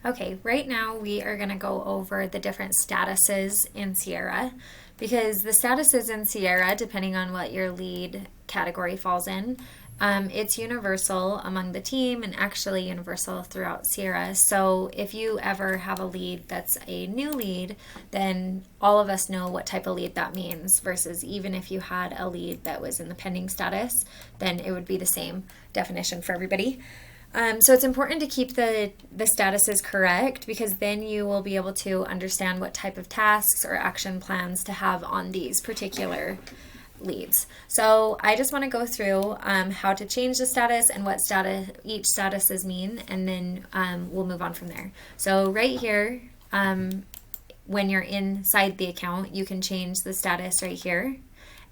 Okay, right now we are going to go over the different statuses in Sierra because the statuses in Sierra, depending on what your lead category falls in, it's universal among the team and actually universal throughout Sierra. So if you ever have a lead that's a new lead, then all of us know what type of lead that means, versus even if you had a lead that was in the pending status, then it would be the same definition for everybody. So it's important to keep the statuses correct because then you will be able to understand what type of tasks or action plans to have on these particular leads. So I just want to go through how to change the status and what status each statuses mean, and then we'll move on from there. So right here, when you're inside the account, you can change the status right here,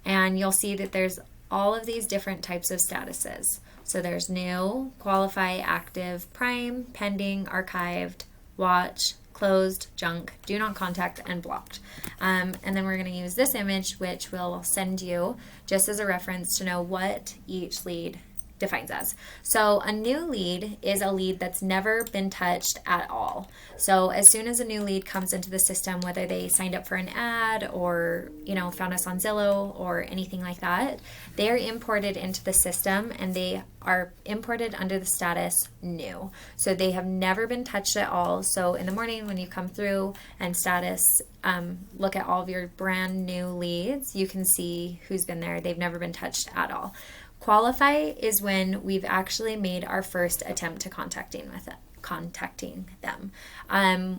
and you'll see that there's all of these different types of statuses. So there's new, qualify, active, prime, pending, archived, watch, closed, junk, do not contact, and blocked. And then we're going to use this image, which we'll send you just as a reference to know what each lead defines as. So a new lead is a lead that's never been touched at all. So as soon as a new lead comes into the system, whether they signed up for an ad or, found us on Zillow or anything like that, they are imported into the system and they are imported under the status new. So they have never been touched at all. So in the morning when you come through and status, look at all of your brand new leads, you can see who's been there. They've never been touched at all. Qualify is when we've actually made our first attempt to contacting them.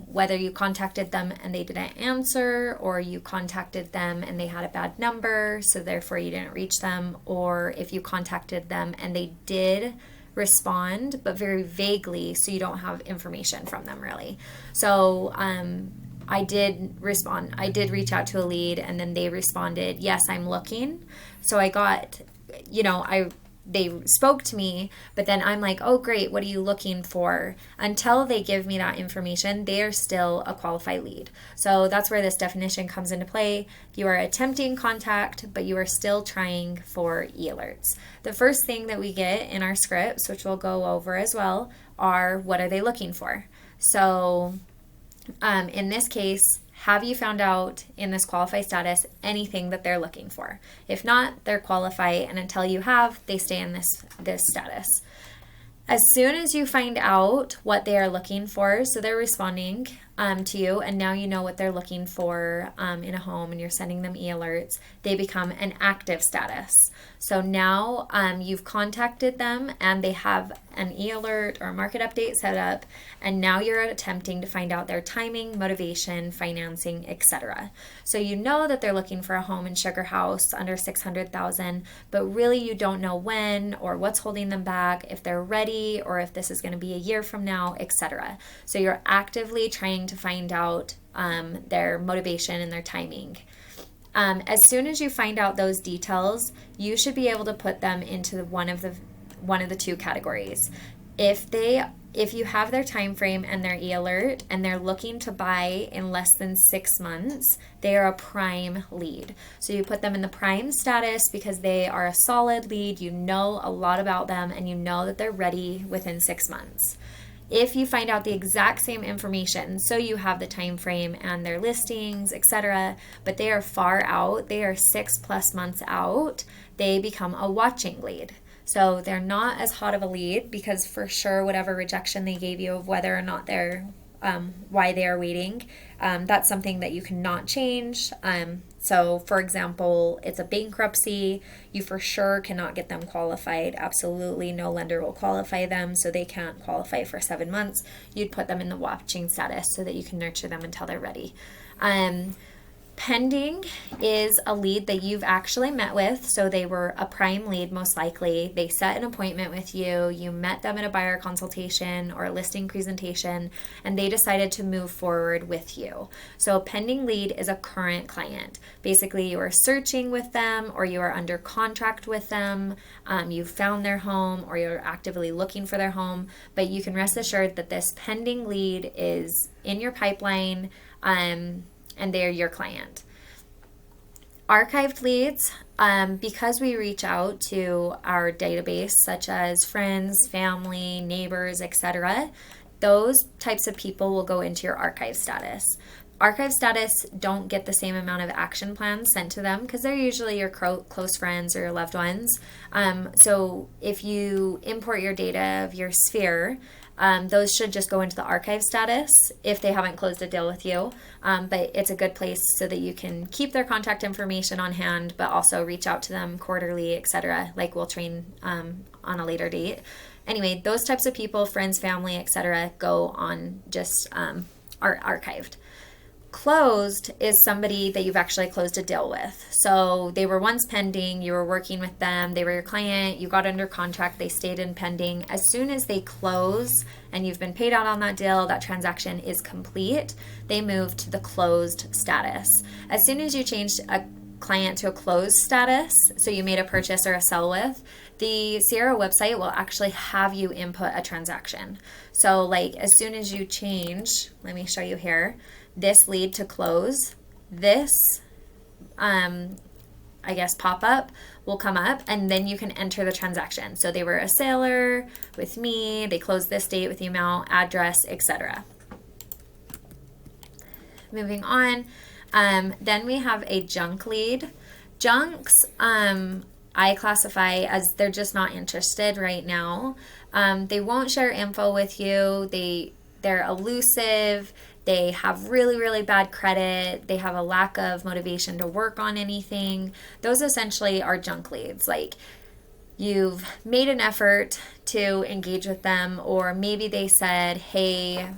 Whether you contacted them and they didn't answer, or you contacted them and they had a bad number, so therefore you didn't reach them, or if you contacted them and they did respond, but very vaguely, so you don't have information from them really. So I did respond. I did reach out to a lead and then they responded, yes, I'm looking. So I got they spoke to me, but then I'm like, oh great, what are you looking for? Until they give me that information, they are still a qualified lead. So that's where this definition comes into play. You are attempting contact, but you are still trying for e-alerts. The first thing that we get in our scripts, which we'll go over as well, are what are they looking for? So in this case, have you found out in this qualify status anything that they're looking for? If not, they're qualify, and until you have, they stay in this status. As soon as you find out what they are looking for, so they're responding to you, and now you know what they're looking for in a home, and you're sending them e-alerts, they become an active status. So now you've contacted them, and they have an e-alert or a market update set up, and now you're attempting to find out their timing, motivation, financing, etc. So you know that they're looking for a home in Sugar House under $600,000, but really you don't know when or what's holding them back, if they're ready or if this is going to be a year from now, etc. So you're actively trying to find out their motivation and their timing. As soon as you find out those details, you should be able to put them into one of the two categories. If you have their time frame and their e-alert and they're looking to buy in less than 6 months, they are a prime lead. So you put them in the prime status because they are a solid lead, you know a lot about them, and you know that they're ready within 6 months. If you find out the exact same information, so you have the time frame and their listings, etc., but they are far out, they are 6+ months out, they become a watching lead. So they're not as hot of a lead because for sure whatever rejection they gave you of whether or not they're why they are waiting, that's something that you cannot change. So for example, it's a bankruptcy, you for sure cannot get them qualified. Absolutely no lender will qualify them, so they can't qualify for 7 months. You'd put them in the watching status so that you can nurture them until they're ready. Pending is a lead that you've actually met with, so they were a prime lead most likely. They set an appointment with you, you met them at a buyer consultation or a listing presentation, and they decided to move forward with you. So a pending lead is a current client. Basically, you are searching with them or you are under contract with them, you found their home or you're actively looking for their home, but you can rest assured that this pending lead is in your pipeline, and they're your client. Archived leads, because we reach out to our database, such as friends, family, neighbors, etc., those types of people will go into your archive status. Archive status don't get the same amount of action plans sent to them because they're usually your close friends or your loved ones. So if you import your data of your sphere, those should just go into the archive status if they haven't closed a deal with you. But it's a good place so that you can keep their contact information on hand, but also reach out to them quarterly, etc. Like we'll train on a later date. Anyway, those types of people, friends, family, etc., go on just are archived. Closed is somebody that you've actually closed a deal with. So they were once pending, you were working with them, they were your client, you got under contract, they stayed in pending. As soon as they close and you've been paid out on that deal, that transaction is complete, they move to the closed status. As soon as you changed a client to a closed status, so you made a purchase or a sell with, the Sierra website will actually have you input a transaction. So like as soon as you change, let me show you here, this lead to close, this I guess pop-up will come up, and then you can enter the transaction. So they were a seller with me, they closed this date with the amount, address, etc. Moving on, then we have a junk lead. Junks I classify as they're just not interested right now. They won't share info with you. They're elusive. They have really, really bad credit. They have a lack of motivation to work on anything. Those essentially are junk leads. Like you've made an effort to engage with them, or maybe they said, hey,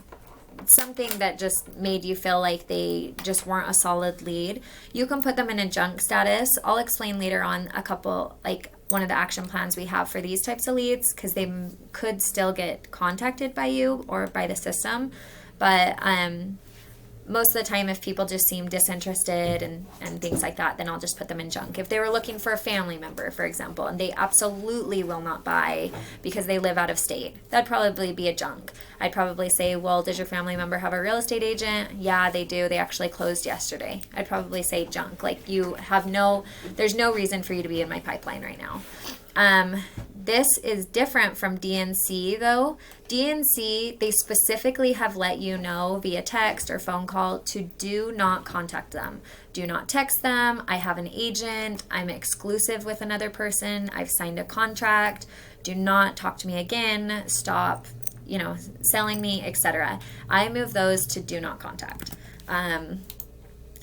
something that just made you feel like they just weren't a solid lead. You can put them in a junk status. I'll explain later on one of the action plans we have for these types of leads, because they could still get contacted by you or by the system. But most of the time, if people just seem disinterested and things like that, then I'll just put them in junk. If they were looking for a family member, for example, and they absolutely will not buy because they live out of state, that'd probably be a junk. I'd probably say, well, does your family member have a real estate agent? Yeah, they do. They actually closed yesterday. I'd probably say junk. Like there's no reason for you to be in my pipeline right now. This is different from DNC though. DNC, they specifically have let you know via text or phone call to do not contact them. Do not text them. I have an agent. I'm exclusive with another person. I've signed a contract. Do not talk to me again. Stop, selling me, etc. I move those to do not contact,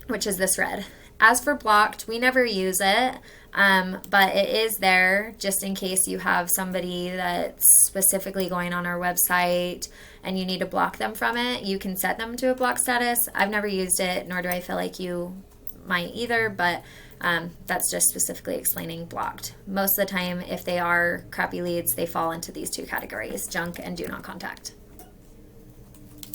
which is this red. As for blocked, we never use it. But it is there just in case you have somebody that's specifically going on our website and you need to block them from it. You can set them to a block status. I've never used it, nor do I feel like you might either, but that's just specifically explaining blocked. Most of the time, if they are crappy leads, they fall into these two categories, junk and do not contact.